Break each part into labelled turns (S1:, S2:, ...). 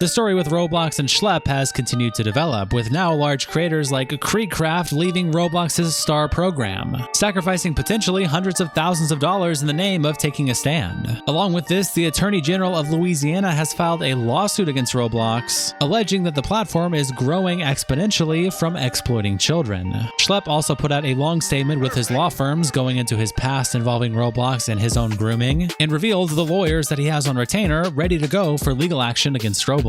S1: The story with Roblox and Schlep has continued to develop, with now large creators like KreekCraft leaving Roblox's star program, sacrificing potentially hundreds of thousands of dollars in the name of taking a stand. Along with this, the Attorney General of Louisiana has filed a lawsuit against Roblox, alleging that the platform is growing exponentially from exploiting children. Schlep also put out a long statement with his law firms going into his past involving Roblox and his own grooming, and revealed the lawyers that he has on retainer ready to go for legal action against Roblox,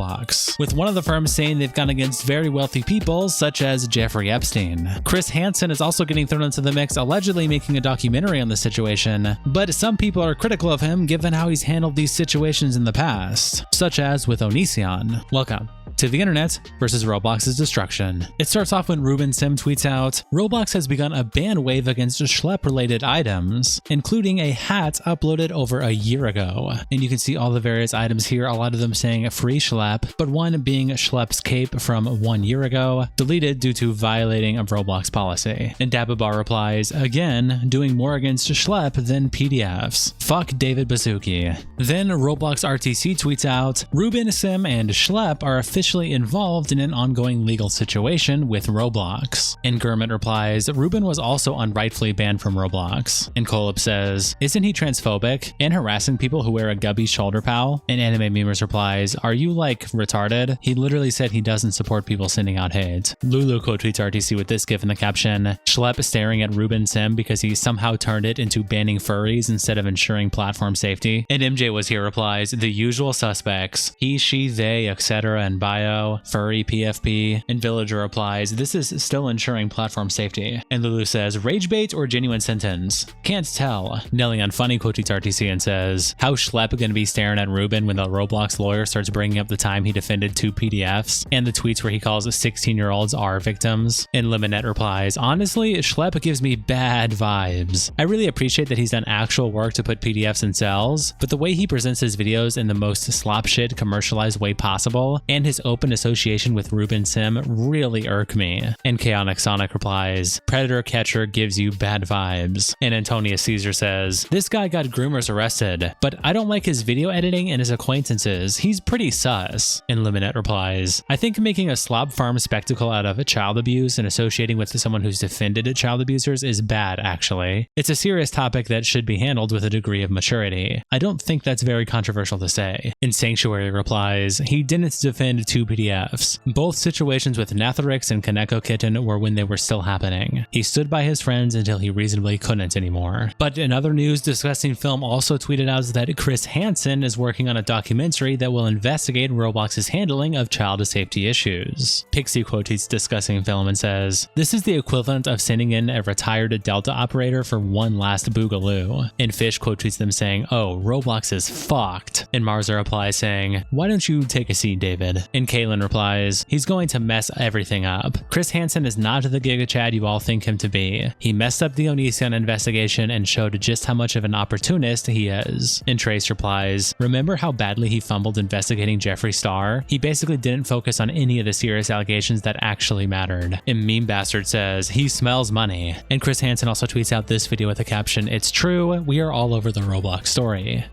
S1: with one of the firms saying they've gone against very wealthy people such as Jeffrey Epstein. Hansen is also getting thrown into the mix, allegedly making a documentary on the situation, but some people are critical of him given how he's handled these situations in the past, such as with Onision. Welcome to the internet versus Roblox's destruction. It starts off when Ruben tweets out, Roblox has begun a ban wave against Schlep-related items, including a hat uploaded over a year ago. And you can see all the various items here, a lot of them saying free Schlep, but one being Schlep's cape from 1 year ago, deleted due to violating a Roblox policy. And Dababar replies, again, doing more against Schlep than PDFs. Fuck David Baszucki. Then Roblox RTC tweets out, Ruben, Sim, and Schlep are officially involved in an ongoing legal situation with Roblox. And Gurmit replies, Ruben was also unrightfully banned from Roblox. And Kolib says, isn't he transphobic and harassing people who wear a gubby shoulder pal? And Anime Memers replies, are you like retarded? He literally said he doesn't support people sending out hate. Lulu quote tweets RTC with this gif in the caption, Schlep staring at Ruben Sim because he somehow turned it into banning furries instead of ensuring platform safety. And MJ was here replies, the usual suspects, he, she, they, etc. and bio, furry PFP, and Villager replies, this is still ensuring platform safety. And Lulu says, rage bait or genuine sentence? Can't tell. Nelly on Funny quotes RTC and says, how Schlep gonna be staring at Ruben when the Roblox lawyer starts bringing up the time he defended 2 PDFs, and the tweets where he calls 16-year-olds are victims. And Limonette replies, honestly, Schlep gives me bad vibes. I really appreciate that he's done actual work to put PDFs in cells, but the way he presents his videos in the most slopshit commercialized way possible, and his open association with Ruben Sim really irk me. And Chaotic Sonic replies, Predator Catcher gives you bad vibes. And Antonia Caesar says, this guy got groomers arrested, but I don't like his video editing and his acquaintances. He's pretty sus. And Luminette replies, I think making a slob farm spectacle out of child abuse and associating with someone who's defended child abusers is bad, actually. It's a serious topic that should be handled with a degree of maturity. I don't think that's very controversial to say. And Sanctuary replies, he didn't defend 2 PDFs. Both situations with Natharix and Kaneko Kitten were when they were still happening. He stood by his friends until he reasonably couldn't anymore. But in other news, Discussing Film also tweeted out that Chris Hansen is working on a documentary that will investigate Roblox's handling of child safety issues. Pixie quotes Discussing Film and says, this is the equivalent of sending in a retired Delta operator for one last boogaloo. And Fish quotes them saying, oh, Roblox is fucked. And Marza replies saying, why don't you take a seat, David? And Kaylin replies, he's going to mess everything up. Chris Hansen is not the Giga Chad you all think him to be. He messed up the Onision investigation and showed just how much of an opportunist he is. And Trace replies, remember how badly he fumbled investigating Jeffree Star? He basically didn't focus on any of the serious allegations that actually mattered. And Meme Bastard says, he smells money. And Chris Hansen also tweets out this video with the caption, it's true, we are all over the Roblox story.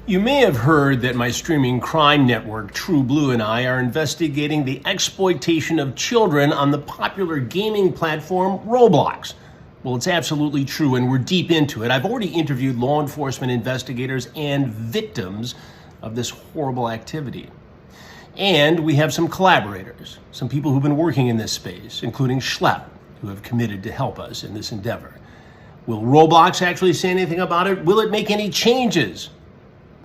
S2: You may have heard that my streaming crime network, True Blue, and I are investigating the exploitation of children on the popular gaming platform Roblox. Well, it's absolutely true, and we're deep into it. I've already interviewed law enforcement investigators and victims of this horrible activity. And we have some collaborators, some people who've been working in this space, including Schlep, who have committed to help us in this endeavor. Will Roblox actually say anything about it? Will it make any changes?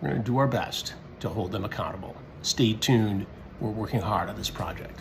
S2: We're going to do our best to hold them accountable. Stay tuned. We're working hard on this project.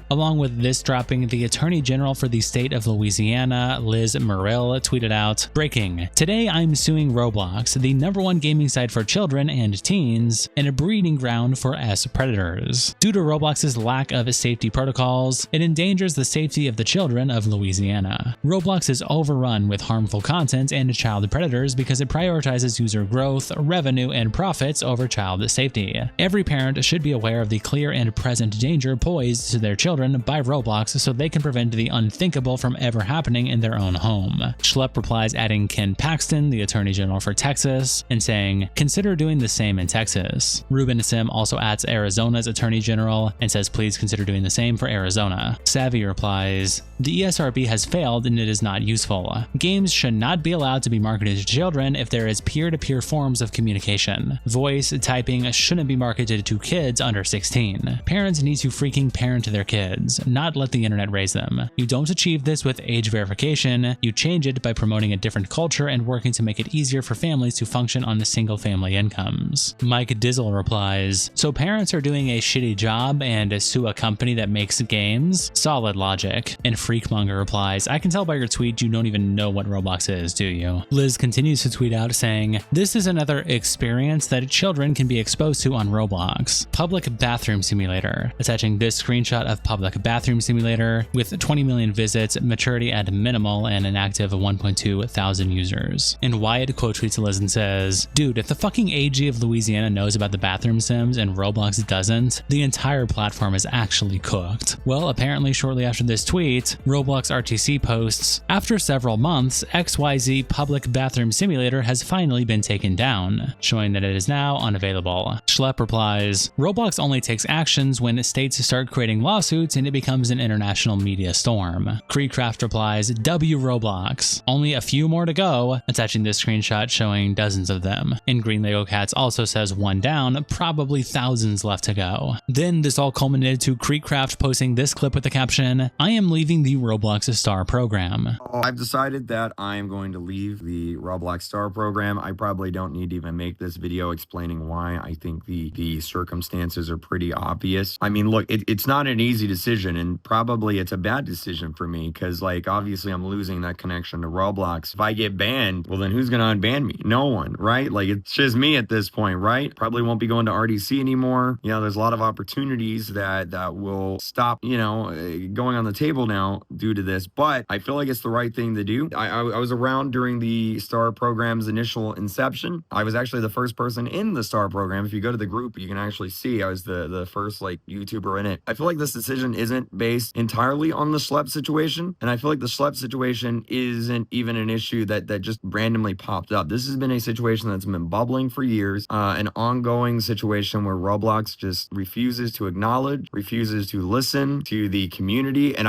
S1: Along with this dropping, the Attorney General for the state of Louisiana, Liz Murrill, tweeted out, breaking, today I'm suing Roblox, the #1 gaming site for children and teens, and a breeding ground for predators. Due to Roblox's lack of safety protocols, it endangers the safety of the children of Louisiana. Roblox is overrun with harmful content and child predators because it prioritizes user growth, revenue, and profits over child safety. Every parent should be aware of the clear and present danger posed to their children children by Roblox so they can prevent the unthinkable from ever happening in their own home. Schlep replies adding Ken Paxton, the Attorney General for Texas, and saying, consider doing the same in Texas. Ruben Sim also adds Arizona's Attorney General and says please consider doing the same for Arizona. Savvy replies, the ESRB has failed and it is not useful. Games should not be allowed to be marketed to children if there is peer-to-peer forms of communication. Voice typing shouldn't be marketed to kids under 16. Parents need to freaking parent their kids, not let the internet raise them. You don't achieve this with age verification, you change it by promoting a different culture and working to make it easier for families to function on single-family incomes. Mike Dizzle replies, so parents are doing a shitty job and sue a company that makes games? Solid logic. And Freakmonger replies, I can tell by your tweet you don't even know what Roblox is, do you? Liz continues to tweet out saying, this is another experience that children can be exposed to on Roblox. Public Bathroom Simulator. Attaching this screenshot of Public Bathroom Simulator with 20 million visits, maturity at minimal, and an active 1.2 thousand users. And Wyatt quote tweets Liz and says, dude, if the fucking AG of Louisiana knows about the bathroom sims and Roblox doesn't, the entire platform is actually cooked. Well, apparently shortly after this tweet, Roblox RTC posts, after several months, XYZ Public Bathroom Simulator has finally been taken down, showing that it is now unavailable. Schlep replies, Roblox only takes actions when states start creating lawsuits and it becomes an international media storm. KreekCraft replies, W Roblox. Only a few more to go, attaching this screenshot showing dozens of them. And Green Lego Cats also says one down, probably thousands left to go. Then this all culminated to KreekCraft posting this clip with the caption, I am leaving the Roblox Star program.
S3: I've decided that I am going to leave the Roblox Star program. I probably don't need to even make this video explaining why. I think the circumstances are pretty obvious. I mean, look, it's not an easy decision, and probably it's a bad decision for me because, like, obviously I'm losing that connection to Roblox. If I get banned, well, then who's going to unban me? No one, right? Like, it's just me at this point, right? Probably won't be going to RDC anymore. You know, there's a lot of opportunities that will stop, you know, going on the table now due to this, but I feel like it's the right thing to do. I was around during the STAR program's initial inception. I was actually the first person in the STAR program. If you go to the group, you can actually see I was the first, like, YouTuber in it. I feel like this decision isn't based entirely on the Schlep situation, and I feel like the Schlep situation isn't even an issue that just randomly popped up. This has been a situation that's been bubbling for years, an ongoing situation where Roblox just refuses to acknowledge, refuses to listen to the community, and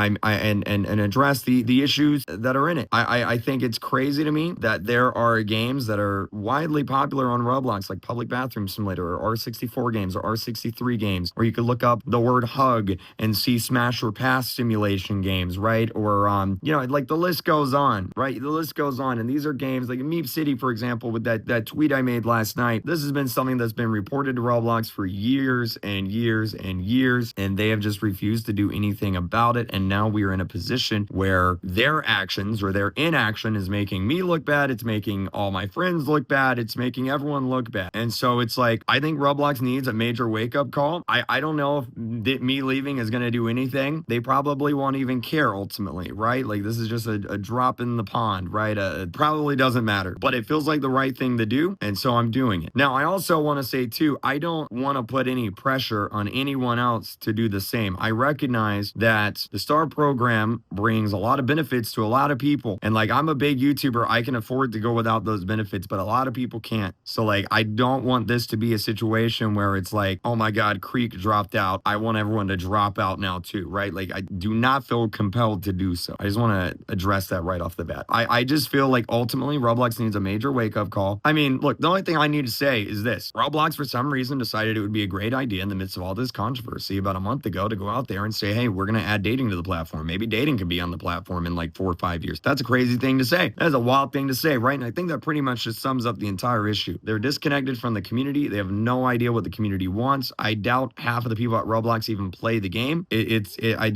S3: address the issues that are in it. I think it's crazy to me that there are games that are widely popular on Roblox, like Public Bathroom Simulator or R64 games or R63 games, or you could look up the word hug and see smash or pass simulation games, right? Or, you know, like the list goes on, right? The list goes on. And these are games like Meep City, for example, with that tweet I made last night. This has been something that's been reported to Roblox for years and years and years, and they have just refused to do anything about it. And now we are in a position where their actions or their inaction is making me look bad. It's making all my friends look bad. It's making everyone look bad. And so it's like, I think Roblox needs a major wake-up call. I don't know if me leaving is going to do anything. They probably won't even care ultimately, right? Like, this is just a drop in the pond, right? It probably doesn't matter, but it feels like the right thing to do, and so I'm doing it. Now, I also want to say too, I don't want to put any pressure on anyone else to do the same. I recognize that the STAR program brings a lot of benefits to a lot of people, and like, I'm a big YouTuber, I can afford to go without those benefits, but a lot of people can't. So like, I don't want this to be a situation where it's like, oh my God, Kreek dropped out, I want everyone to drop out now too, right? Like, I do not feel compelled to do so. I just want to address that right off the bat. I just feel like ultimately Roblox needs a major wake-up call. I mean, look, the only thing I need to say is this. Roblox, for some reason, decided it would be a great idea in the midst of all this controversy about a month ago to go out there and say, hey, we're going to add dating to the platform. Maybe dating could be on the platform in like 4 or 5 years. That's a crazy thing to say. That is a wild thing to say, right? And I think that pretty much just sums up the entire issue. They're disconnected from the community. They have no idea what the community wants. I doubt half of the people at Roblox even play the game. I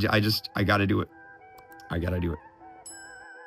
S3: gotta do it. I gotta do it.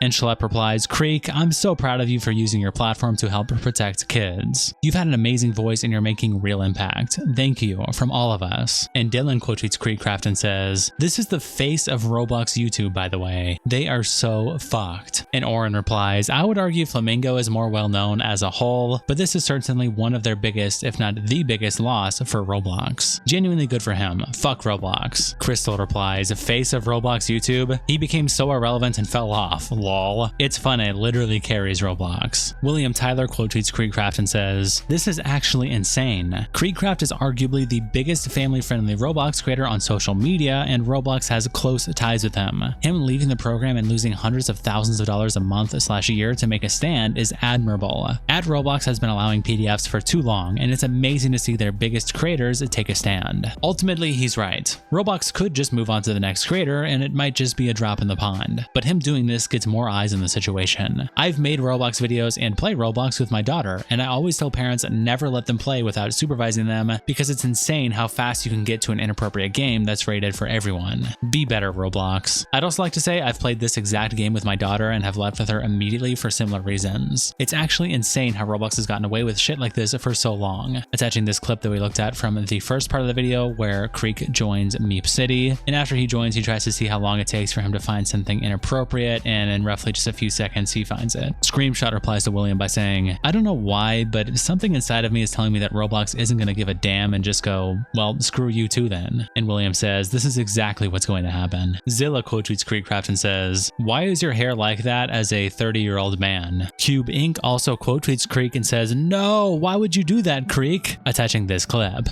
S1: And Schlep replies, Kreek, I'm so proud of you for using your platform to help protect kids. You've had an amazing voice and you're making real impact. Thank you from all of us. And Dylan quote tweets KreekCraft and says, this is the face of Roblox YouTube, by the way. They are so fucked. And Oren replies, I would argue Flamingo is more well known as a whole, but this is certainly one of their biggest, if not the biggest loss for Roblox. Genuinely good for him. Fuck Roblox. Crystal replies, face of Roblox YouTube. He became so irrelevant and fell off. Lol. It's fun, it literally carries Roblox. William Tyler quote tweets KreekCraft and says, this is actually insane. KreekCraft is arguably the biggest family-friendly Roblox creator on social media, and Roblox has close ties with him. Him leaving the program and losing hundreds of thousands of dollars a month/year to make a stand is admirable. Roblox has been allowing PDFs for too long, and it's amazing to see their biggest creators take a stand. Ultimately, he's right. Roblox could just move on to the next creator, and it might just be a drop in the pond. But him doing this gets more eyes on the situation. I've made Roblox videos and play Roblox with my daughter, and I always tell parents never let them play without supervising them, because it's insane how fast you can get to an inappropriate game that's rated for everyone. Be better, Roblox. I'd also like to say I've played this exact game with my daughter and have left with her immediately for similar reasons. It's actually insane how Roblox has gotten away with shit like this for so long. Attaching this clip that we looked at from the first part of the video where Kreek joins Meep City, and after he joins, he tries to see how long it takes for him to find something inappropriate, and in roughly just a few seconds, he finds it. Screamshot replies to William by saying, I don't know why, but something inside of me is telling me that Roblox isn't going to give a damn and just go, well, screw you too then. And William says, this is exactly what's going to happen. Zilla quote tweets KreekCraft and says, why is your hair like that as a 30-year-old man? Cube Inc. also quote tweets Kreek and says, no, why would you do that, Kreek? Attaching this clip.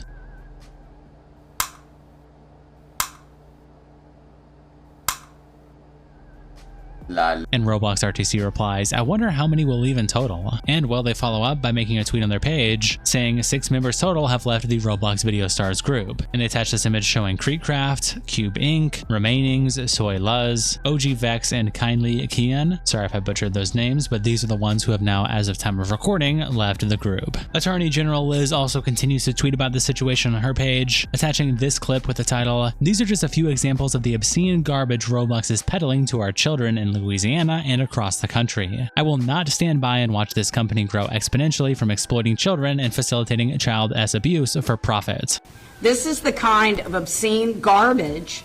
S1: And Roblox RTC replies, I wonder how many will leave in total. And well, they follow up by making a tweet on their page saying 6 members total have left the Roblox Video Stars group. And they attach this image showing KreekCraft, Cube Inc., Remainings, Soy Luz, OG Vex, and Kindly Kian. Sorry if I butchered those names, but these are the ones who have now, as of time of recording, left the group. Attorney General Liz also continues to tweet about the situation on her page, attaching this clip with the title, these are just a few examples of the obscene garbage Roblox is peddling to our children in Louisiana and across the country. I will not stand by and watch this company grow exponentially from exploiting children and facilitating child abuse for profit.
S4: This is the kind of obscene garbage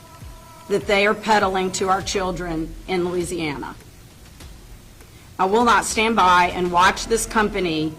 S4: that they are peddling to our children in Louisiana. I will not stand by and watch this company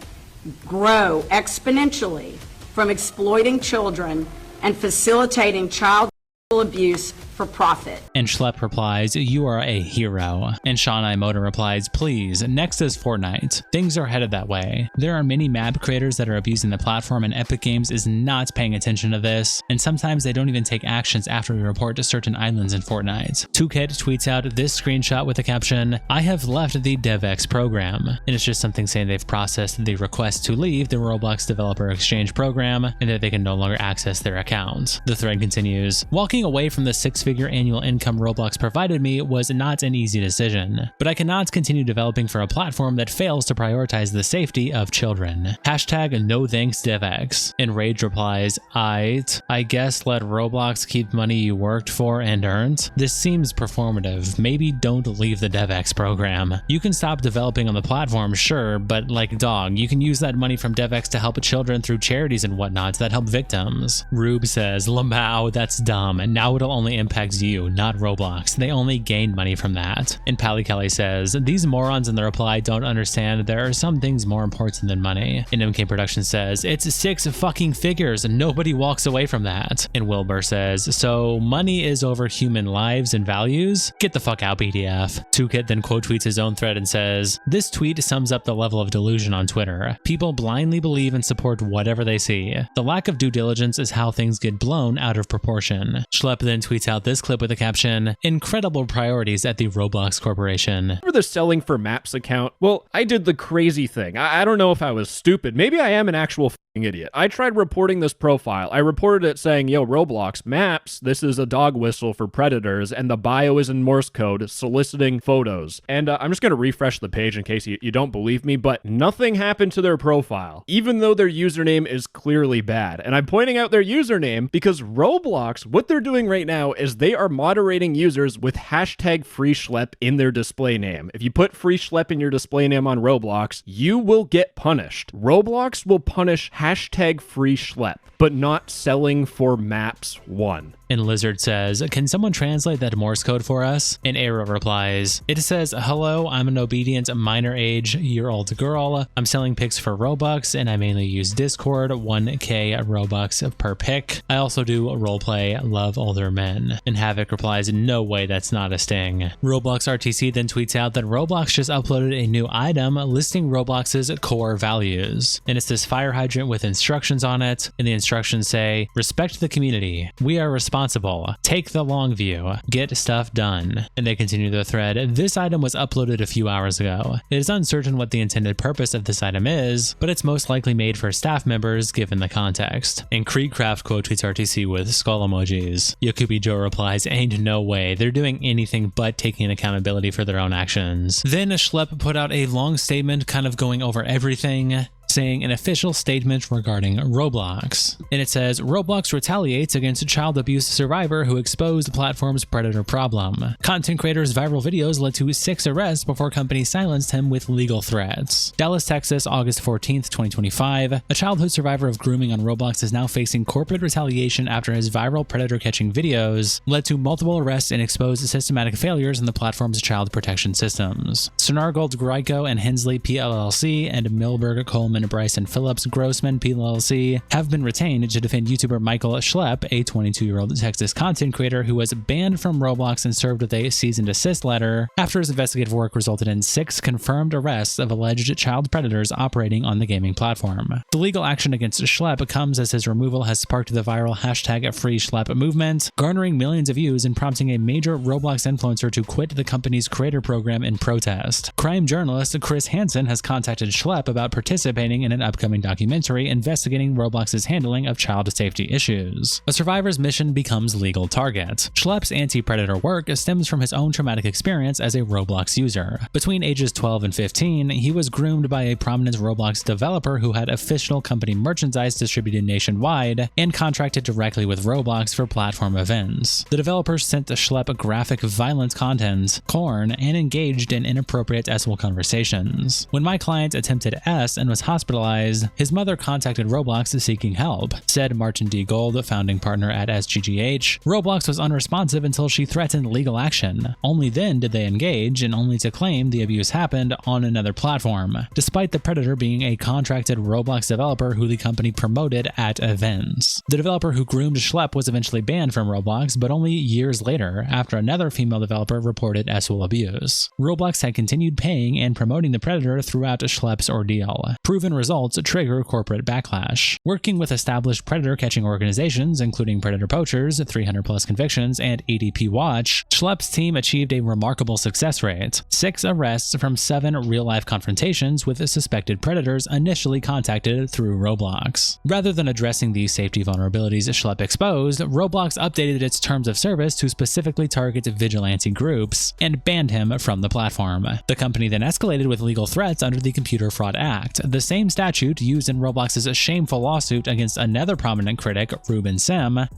S4: grow exponentially from exploiting children and facilitating child abuse for profit.
S1: And Schlep replies, you are a hero. And Sean Imoda replies, please, next is Fortnite. Things are headed that way. There are many map creators that are abusing the platform, and Epic Games is not paying attention to this, and sometimes they don't even take actions after we report to certain islands in Fortnite. 2Kid tweets out this screenshot with the caption, I have left the DevEx program. And it's just something saying they've processed the request to leave the Roblox Developer Exchange program and that they can no longer access their account. The thread continues, walking away from the 6-figure annual income Roblox provided me was not an easy decision, but I cannot continue developing for a platform that fails to prioritize the safety of children. Hashtag no thanks DevEx. And Rage replies, I guess let Roblox keep money you worked for and earned? This seems performative. Maybe don't leave the DevEx program. You can stop developing on the platform, sure, but like dog, you can use that money from DevEx to help children through charities and whatnot that help victims. Rube says, Lamau, that's dumb, and now it'll only impact you, not Roblox. They only gained money from that. And Pally Kelly says, these morons in the reply don't understand there are some things more important than money. And MK Production says, it's 6 fucking figures and nobody walks away from that. And Wilbur says, so money is over human lives and values? Get the fuck out, PDF. 2Kit then quote tweets his own thread and says, this tweet sums up the level of delusion on Twitter. People blindly believe and support whatever they see. The lack of due diligence is how things get blown out of proportion. Schlep then tweets out this clip with the caption, incredible priorities at the Roblox Corporation.
S5: Remember the selling for maps account? Well, I did the crazy thing. I don't know if I was stupid. Maybe I am an actual idiot. I tried reporting this profile. I reported it saying, yo, Roblox maps, this is a dog whistle for predators, and the bio is in Morse code soliciting photos. And I'm just going to refresh the page in case you don't believe me, but nothing happened to their profile, even though their username is clearly bad. And I'm pointing out their username because Roblox, what they're doing right now is they are moderating users with hashtag free Schlep in their display name. If you put free Schlep in your display name on Roblox, you will get punished. Roblox will punish #free Schlep, but not selling for maps 1.
S1: And Lizard says, can someone translate that Morse code for us? And Arrow replies, it says, hello, I'm an obedient minor age year-old girl. I'm selling pics for Robux and I mainly use Discord, 1k Robux per pic. I also do roleplay, love older men. And Havoc replies, no way, that's not a sting. Roblox RTC then tweets out that Roblox just uploaded a new item listing Roblox's core values. And it's this fire hydrant with instructions on it. And the instructions say, respect the community. We are responsible. Take the long view. Get stuff done. And they continue the thread. This item was uploaded a few hours ago. It is uncertain what the intended purpose of this item is, but it's most likely made for staff members given the context. And KreekCraft quote tweets RTC with skull emojis. Yakubi Joe replies, ain't no way. They're doing anything but taking accountability for their own actions. Then Schlep put out a long statement kind of going over everything, saying an official statement regarding Roblox. And it says, Roblox retaliates against a child abuse survivor who exposed the platform's predator problem. Content creator's viral videos led to 6 arrests before companies silenced him with legal threats. Dallas, Texas, August 14th, 2025. A childhood survivor of grooming on Roblox is now facing corporate retaliation after his viral predator-catching videos led to multiple arrests and exposed systematic failures in the platform's child protection systems. Sonargold Greiko and Hensley PLLC and Milberg Coleman Bryson Phillips Grossman PLLC have been retained to defend YouTuber Michael Schlep, a 22-year-old Texas content creator who was banned from Roblox and served with a cease and desist letter after his investigative work resulted in 6 confirmed arrests of alleged child predators operating on the gaming platform. The legal action against Schlep comes as his removal has sparked the viral #FreeSchlep movement, garnering millions of views and prompting a major Roblox influencer to quit the company's creator program in protest. Crime journalist Chris Hansen has contacted Schlep about participating in an upcoming documentary investigating Roblox's handling of child safety issues. A survivor's mission becomes legal target. Schlep's anti-predator work stems from his own traumatic experience as a Roblox user. Between ages 12 and 15, he was groomed by a prominent Roblox developer who had official company merchandise distributed nationwide and contracted directly with Roblox for platform events. The developers sent Schlep graphic violent content, corn, and engaged in inappropriate sexual conversations. When my client attempted S and was hospitalized, his mother contacted Roblox seeking help, said Martin D. Gold, founding partner at SGGH. Roblox was unresponsive until she threatened legal action. Only then did they engage, and only to claim the abuse happened on another platform, despite the predator being a contracted Roblox developer who the company promoted at events. The developer who groomed Schlep was eventually banned from Roblox, but only years later, after another female developer reported sexual abuse. Roblox had continued paying and promoting the predator throughout Schlep's ordeal. Proven results trigger corporate backlash. Working with established predator-catching organizations, including Predator Poachers, 300+ convictions, and ADP Watch, Schlep's team achieved a remarkable success rate. 6 arrests from 7 real-life confrontations with suspected predators initially contacted through Roblox. Rather than addressing the safety vulnerabilities Schlep exposed, Roblox updated its terms of service to specifically target vigilante groups and banned him from the platform. The company then escalated with legal threats under the Computer Fraud Act, the same statute used in Roblox's shameful lawsuit against another prominent critic, Ruben,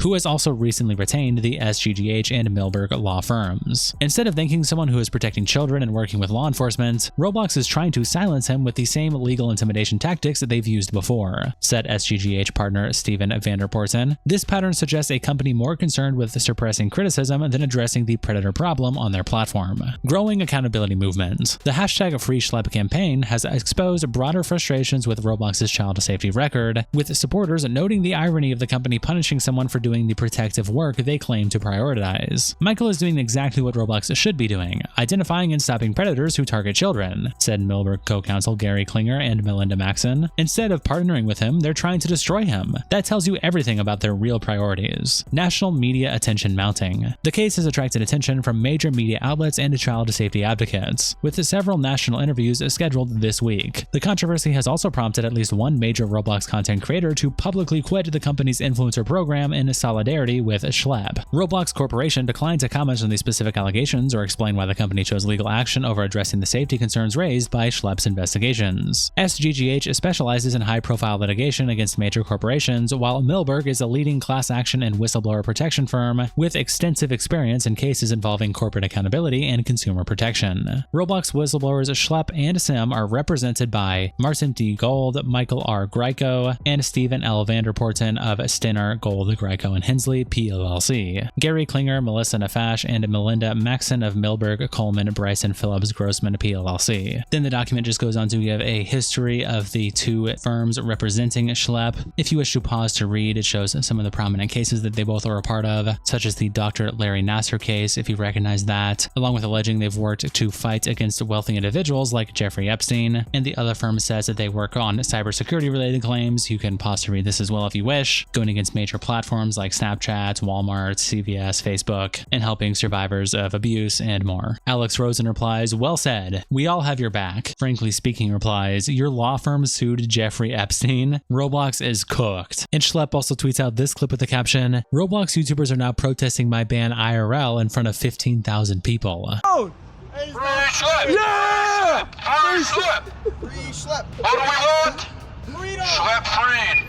S1: who has also recently retained the SGGH and Milberg law firms. Instead of thanking someone who is protecting children and working with law enforcement, Roblox is trying to silence him with the same legal intimidation tactics that they've used before, said SGGH partner Steven Vanderporten. This pattern suggests a company more concerned with suppressing criticism than addressing the predator problem on their platform. Growing accountability movement. The #FreeSchlep campaign has exposed broader frustrations with Roblox's child safety record, with supporters noting the irony of the company punishing someone for doing the protective work they claim to prioritize. Michael is doing exactly what Roblox should be doing, identifying and stopping predators who target children, said Milberg co-counsel Gary Klinger and Melinda Maxon. Instead of partnering with him, they're trying to destroy him. That tells you everything about their real priorities. National media attention mounting. The case has attracted attention from major media outlets and child safety advocates, with several national interviews scheduled this week. The controversy has also prompted at least one major Roblox content creator to publicly quit the company's influencer program in solidarity with Schlep. Roblox Corporation declined to comment on the specific allegations or explain why the company chose legal action over addressing the safety concerns raised by Schlep's investigations. SGGH specializes in high-profile litigation against major corporations, while Milberg is a leading class action and whistleblower protection firm with extensive experience in cases involving corporate accountability and consumer protection. Roblox whistleblowers Schlep and Sim are represented by Martin D. G. Gold, Michael R. Greco, and Stephen L. Vanderporten of Stinner, Gold, Greco, and Hensley, PLLC. Gary Klinger, Melissa Nafash, and Melinda Maxon of Milberg, Coleman, Bryson, Phillips, Grossman, PLLC. Then the document just goes on to give a history of the two firms representing Schlep. If you wish to pause to read, it shows some of the prominent cases that they both are a part of, such as the Dr. Larry Nasser case, if you recognize that, along with alleging they've worked to fight against wealthy individuals like Jeffrey Epstein. And the other firm says that they work on cybersecurity related claims. You can pause to read this as well if you wish, going against major platforms like Snapchat, Walmart, CVS, Facebook, and helping survivors of abuse and more. Alex Rosen replies, well said. We all have your back. Frankly Speaking replies, your law firm sued Jeffrey Epstein. Roblox is cooked. And Schlep also tweets out this clip with the caption, Roblox YouTubers are now protesting my ban IRL in front of 15,000 people.
S6: Oh! Free Schlep! Yeah! Free Schlep! Free Schlep! What do we want? Freedom! Schlep freed!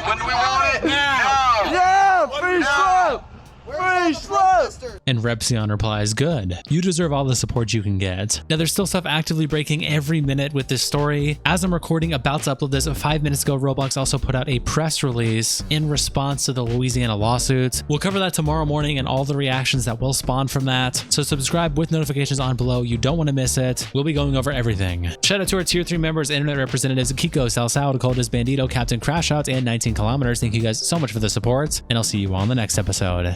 S6: When do we want it? Now! Yeah! Free Schlep! Free Schlep!
S1: And Repsion replies, good. You deserve all the support you can get. Now there's still stuff actively breaking every minute with this story. As I'm recording, about to upload this 5 minutes ago, Roblox also put out a press release in response to the Louisiana lawsuit. We'll cover that tomorrow morning and all the reactions that will spawn from that. So subscribe with notifications on below. You don't want to miss it. We'll be going over everything. Shout out to our tier 3 members, internet representatives, Kiko, Salsao, Dakotas, Bandito, Captain Crashout, and 19 Kilometers. Thank you guys so much for the support, and I'll see you all in the next episode.